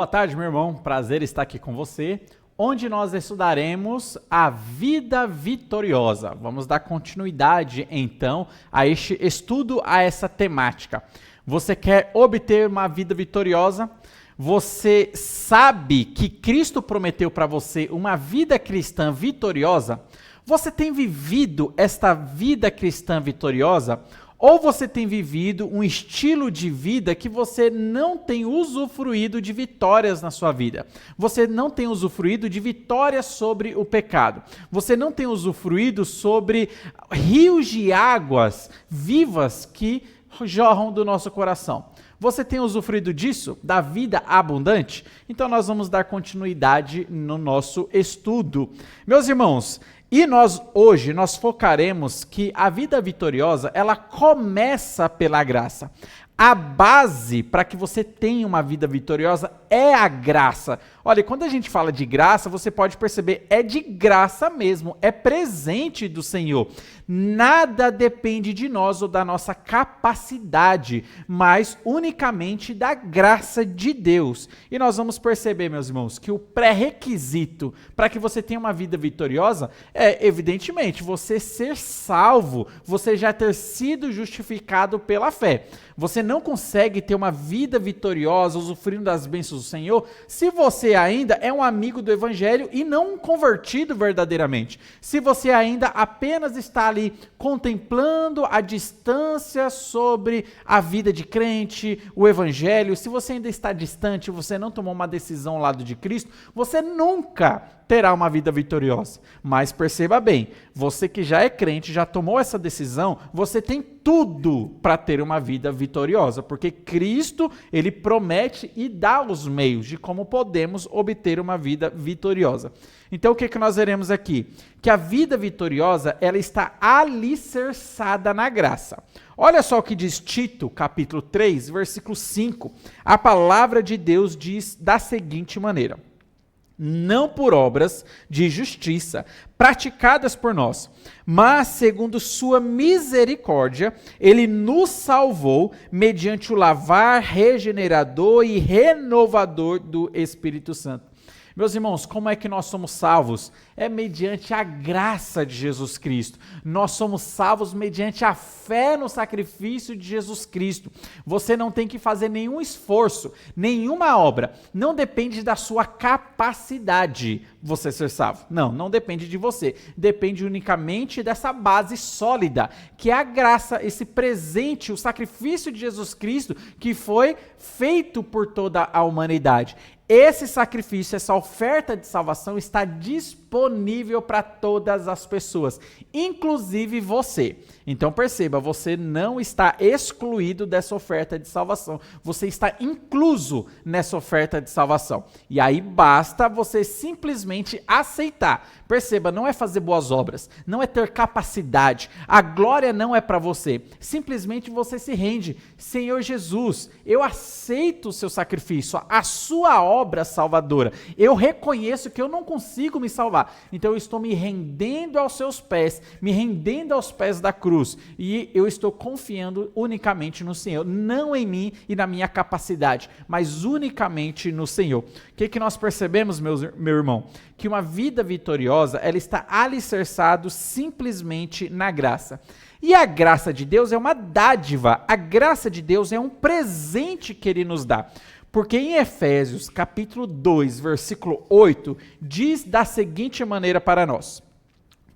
Boa tarde, meu irmão. Prazer estar aqui com você, onde nós estudaremos a vida vitoriosa. Vamos dar continuidade, então, a este estudo, a essa temática. Você quer obter uma vida vitoriosa? Você sabe que Cristo prometeu para você uma vida cristã vitoriosa? Você tem vivido esta vida cristã vitoriosa? Ou você tem vivido um estilo de vida que você não tem usufruído de vitórias na sua vida? Você não tem usufruído de vitórias sobre o pecado. Você não tem usufruído sobre rios de águas vivas que jorram do nosso coração. Você tem usufruído disso, da vida abundante? Então nós vamos dar continuidade no nosso estudo. Meus irmãos, e hoje nós focaremos que a vida vitoriosa, ela começa pela graça. A base para que você tenha uma vida vitoriosa é a graça. Olha, quando a gente fala de graça, você pode perceber, é de graça mesmo, é presente do Senhor. Nada depende de nós ou da nossa capacidade, mas unicamente da graça de Deus. E nós vamos perceber, meus irmãos, que o pré-requisito para que você tenha uma vida vitoriosa é, evidentemente, você ser salvo, você já ter sido justificado pela fé. Você não consegue ter uma vida vitoriosa, usufruindo das bênçãos do Senhor, se você ainda é um amigo do Evangelho e não um convertido verdadeiramente. Se você ainda apenas está ali contemplando a distância sobre a vida de crente, o Evangelho, se você ainda está distante, você não tomou uma decisão ao lado de Cristo, você nunca terá uma vida vitoriosa. Mas perceba bem, você que já é crente, já tomou essa decisão, você tem tudo para ter uma vida vitoriosa, porque Cristo, ele promete e dá os meios de como podemos obter uma vida vitoriosa. Então o que nós veremos aqui? Que a vida vitoriosa, ela está alicerçada na graça. Olha só o que diz Tito, capítulo 3, versículo 5. A palavra de Deus diz da seguinte maneira: não por obras de justiça praticadas por nós, mas segundo sua misericórdia, ele nos salvou mediante o lavar regenerador e renovador do Espírito Santo. Meus irmãos, como é que nós somos salvos? É mediante a graça de Jesus Cristo. Nós somos salvos mediante a fé no sacrifício de Jesus Cristo. Você não tem que fazer nenhum esforço, nenhuma obra. Não depende da sua capacidade você ser salvo. Não depende de você. Depende unicamente dessa base sólida, que é a graça, esse presente, o sacrifício de Jesus Cristo, que foi feito por toda a humanidade. Esse sacrifício, essa oferta de salvação está disponível para todas as pessoas, inclusive você. Então perceba, você não está excluído dessa oferta de salvação, você está incluso nessa oferta de salvação. E aí basta você simplesmente aceitar. Perceba, não é fazer boas obras, não é ter capacidade, a glória não é para você. Simplesmente você se rende. Senhor Jesus, eu aceito o seu sacrifício, a sua obra salvadora. Eu reconheço que eu não consigo me salvar, então eu estou me rendendo aos seus pés, me rendendo aos pés da cruz, e eu estou confiando unicamente no Senhor, não em mim e na minha capacidade, mas unicamente no Senhor. O que nós percebemos, meu irmão? Que uma vida vitoriosa, ela está alicerçada simplesmente na graça. E a graça de Deus é uma dádiva, a graça de Deus é um presente que Ele nos dá. Porque em Efésios, capítulo 2, versículo 8, diz da seguinte maneira para nós: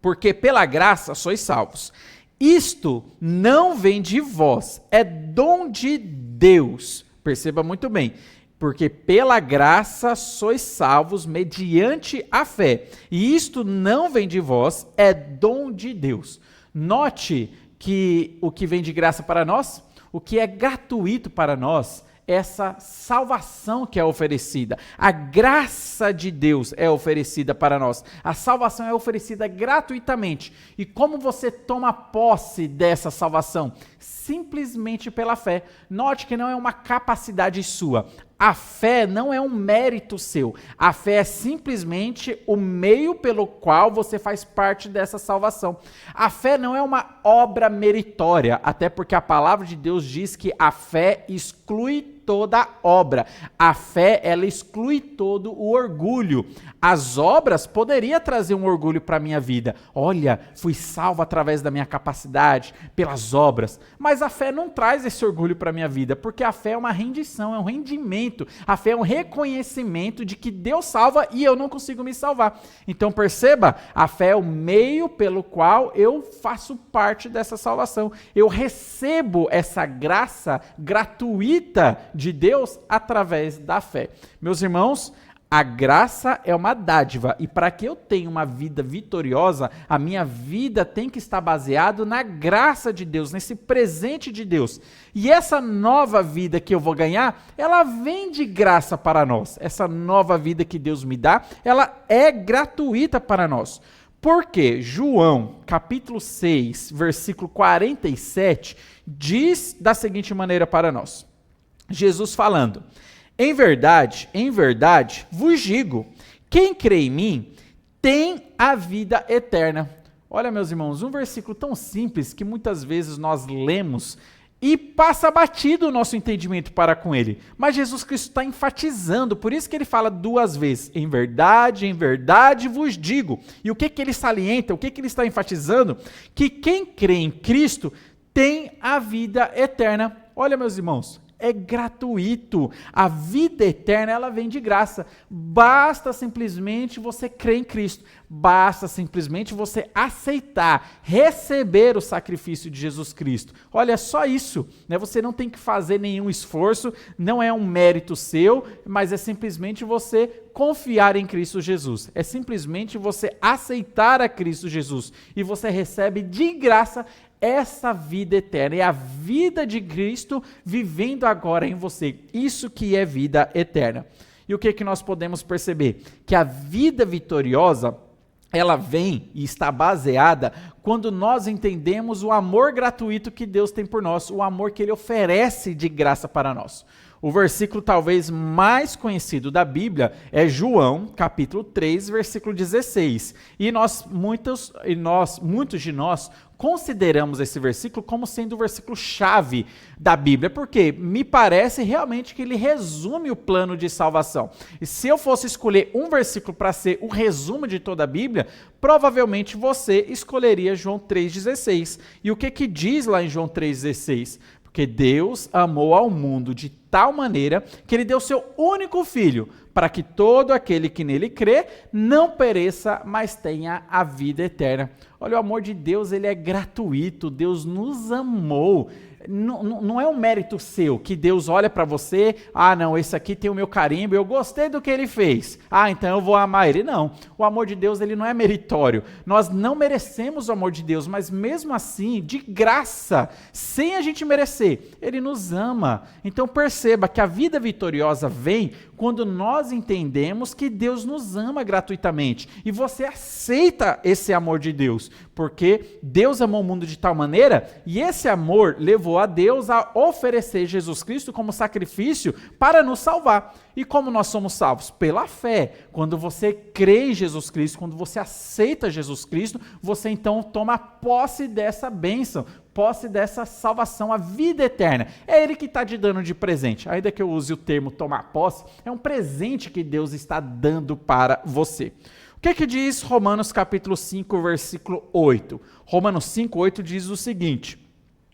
porque pela graça sois salvos. Isto não vem de vós, é dom de Deus. Perceba muito bem. Porque pela graça sois salvos mediante a fé. E isto não vem de vós, é dom de Deus. Note que o que vem de graça para nós, o que é gratuito para nós, essa salvação que é oferecida. A graça de Deus é oferecida para nós. A salvação é oferecida gratuitamente. E como você toma posse dessa salvação? Simplesmente pela fé. Note que não é uma capacidade sua. A fé não é um mérito seu. A fé é simplesmente o meio pelo qual você faz parte dessa salvação. A fé não é uma obra meritória, até porque a palavra de Deus diz que a fé exclui toda obra. A fé, ela exclui todo o orgulho. As obras poderiam trazer um orgulho para a minha vida. Olha, fui salvo através da minha capacidade, pelas obras. Mas a fé não traz esse orgulho para a minha vida, porque a fé é uma rendição, é um rendimento. A fé é um reconhecimento de que Deus salva e eu não consigo me salvar. Então perceba, a fé é o meio pelo qual eu faço parte dessa salvação. Eu recebo essa graça gratuita de Deus através da fé. Meus irmãos, a graça é uma dádiva e para que eu tenha uma vida vitoriosa, a minha vida tem que estar baseada na graça de Deus, nesse presente de Deus. E essa nova vida que eu vou ganhar, ela vem de graça para nós. Essa nova vida que Deus me dá, ela é gratuita para nós. Porque João, capítulo 6, versículo 47, diz da seguinte maneira para nós. Jesus falando: em verdade, vos digo, quem crê em mim tem a vida eterna. Olha, meus irmãos, um versículo tão simples que muitas vezes nós lemos e passa batido o nosso entendimento para com ele. Mas Jesus Cristo está enfatizando, por isso que ele fala duas vezes, em verdade vos digo. E o que ele salienta, o que ele está enfatizando? Que quem crê em Cristo tem a vida eterna. Olha, meus irmãos, é gratuito. A vida eterna, ela vem de graça. Basta simplesmente você crer em Cristo. Basta simplesmente você aceitar, receber o sacrifício de Jesus Cristo. Olha, é só isso, né? Você não tem que fazer nenhum esforço, não é um mérito seu, mas é simplesmente você confiar em Cristo Jesus. É simplesmente você aceitar a Cristo Jesus e você recebe de graça essa vida eterna, é a vida de Cristo vivendo agora em você. Isso que é vida eterna. E o que nós podemos perceber? Que a vida vitoriosa, ela vem e está baseada quando nós entendemos o amor gratuito que Deus tem por nós, o amor que Ele oferece de graça para nós. O versículo talvez mais conhecido da Bíblia é João, capítulo 3, versículo 16. E muitos de nós consideramos esse versículo como sendo o versículo chave da Bíblia, porque me parece realmente que ele resume o plano de salvação. E se eu fosse escolher um versículo para ser o resumo de toda a Bíblia, provavelmente você escolheria João 3,16. E o que diz lá em João 3,16? Porque Deus amou ao mundo de tal maneira que Ele deu seu único Filho, para que todo aquele que nele crê não pereça, mas tenha a vida eterna. Olha, o amor de Deus, ele é gratuito. Deus nos amou. Não é um mérito seu, que Deus olha para você, não, esse aqui tem o meu carimbo, eu gostei do que ele fez, então eu vou amar ele. Não, o amor de Deus, ele não é meritório, nós não merecemos o amor de Deus, mas mesmo assim, de graça, sem a gente merecer, ele nos ama. Então perceba que a vida vitoriosa vem quando nós entendemos que Deus nos ama gratuitamente, e você aceita esse amor de Deus, porque Deus amou o mundo de tal maneira, e esse amor levou a Deus a oferecer Jesus Cristo como sacrifício para nos salvar. E como nós somos salvos? Pela fé. Quando você crê em Jesus Cristo, quando você aceita Jesus Cristo, você então toma posse dessa bênção, posse dessa salvação, a vida eterna. É Ele que está te dando de presente. Ainda que eu use o termo tomar posse, é um presente que Deus está dando para você. O que diz Romanos capítulo 5, versículo 8? Romanos 5, 8 diz o seguinte: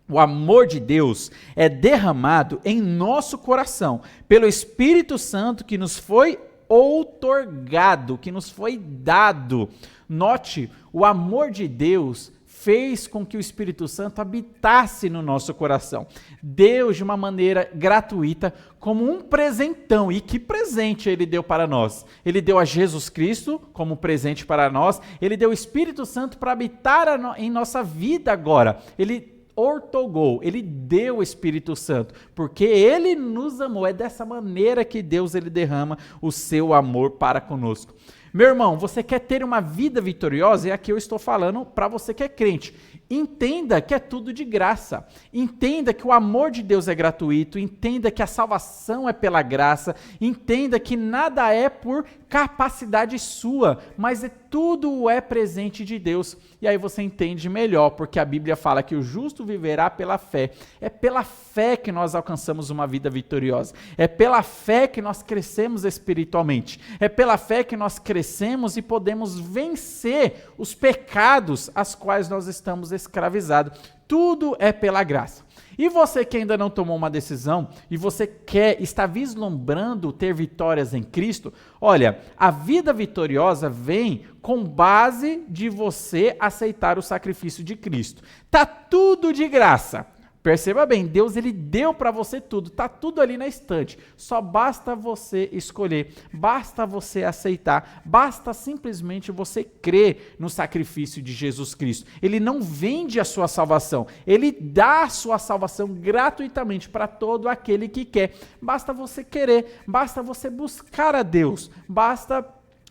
o amor de Deus é derramado em nosso coração pelo Espírito Santo que nos foi outorgado, que nos foi dado. Note, o amor de Deus fez com que o Espírito Santo habitasse no nosso coração. Deus, de uma maneira gratuita, como um presentão. E que presente Ele deu para nós? Ele deu a Jesus Cristo como presente para nós. Ele deu o Espírito Santo para habitar em nossa vida agora. Ele outorgou, Ele deu o Espírito Santo, porque Ele nos amou. É dessa maneira que Deus, Ele derrama o seu amor para conosco. Meu irmão, você quer ter uma vida vitoriosa? E aqui eu estou falando para você que é crente. entenda que é tudo de graça. Entenda que o amor de Deus é gratuito, entenda que a salvação é pela graça, entenda que nada é por capacidade sua, mas tudo é presente de Deus. E aí você entende melhor, porque a Bíblia fala que o justo viverá pela fé. É pela fé que nós alcançamos uma vida vitoriosa. É pela fé que nós crescemos espiritualmente. É pela fé que nós crescemos e podemos vencer os pecados às quais nós estamos escravizados. Tudo é pela graça. E você que ainda não tomou uma decisão e você está vislumbrando ter vitórias em Cristo, olha, a vida vitoriosa vem com base de você aceitar o sacrifício de Cristo. Tá tudo de graça. Perceba bem, Deus ele deu para você tudo, tá tudo ali na estante. Só basta você escolher, basta você aceitar, basta simplesmente você crer no sacrifício de Jesus Cristo. Ele não vende a sua salvação, ele dá a sua salvação gratuitamente para todo aquele que quer. Basta você querer, basta você buscar a Deus, basta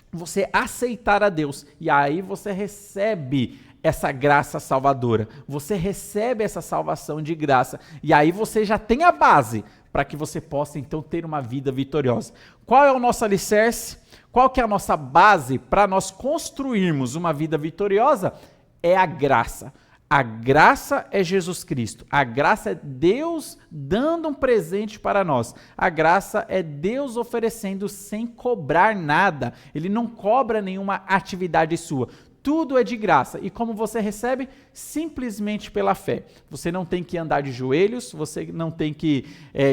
você aceitar a Deus e aí você recebe essa graça salvadora, você recebe essa salvação de graça, e aí você já tem a base para que você possa então ter uma vida vitoriosa. Qual é o nosso alicerce? Qual que é a nossa base para nós construirmos uma vida vitoriosa? É a graça. A graça é Jesus Cristo. A graça é Deus dando um presente para nós. A graça é Deus oferecendo sem cobrar nada. Ele não cobra nenhuma atividade sua. Tudo é de graça. E como você recebe? Simplesmente pela fé. Você não tem que andar de joelhos, você não tem que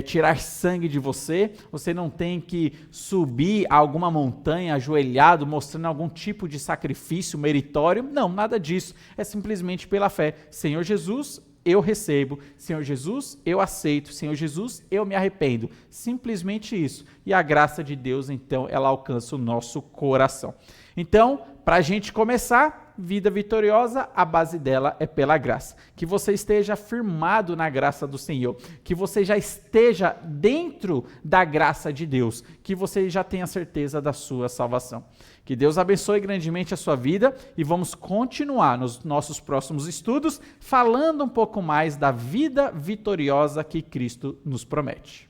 tirar sangue de você não tem que subir a alguma montanha ajoelhado, mostrando algum tipo de sacrifício meritório. Não, nada disso. É simplesmente pela fé. Senhor Jesus, eu recebo. Senhor Jesus, eu aceito. Senhor Jesus, eu me arrependo. Simplesmente isso. E a graça de Deus, então, ela alcança o nosso coração. Então, para a gente começar, vida vitoriosa, a base dela é pela graça. Que você esteja firmado na graça do Senhor, que você já esteja dentro da graça de Deus, que você já tenha certeza da sua salvação. Que Deus abençoe grandemente a sua vida e vamos continuar nos nossos próximos estudos falando um pouco mais da vida vitoriosa que Cristo nos promete.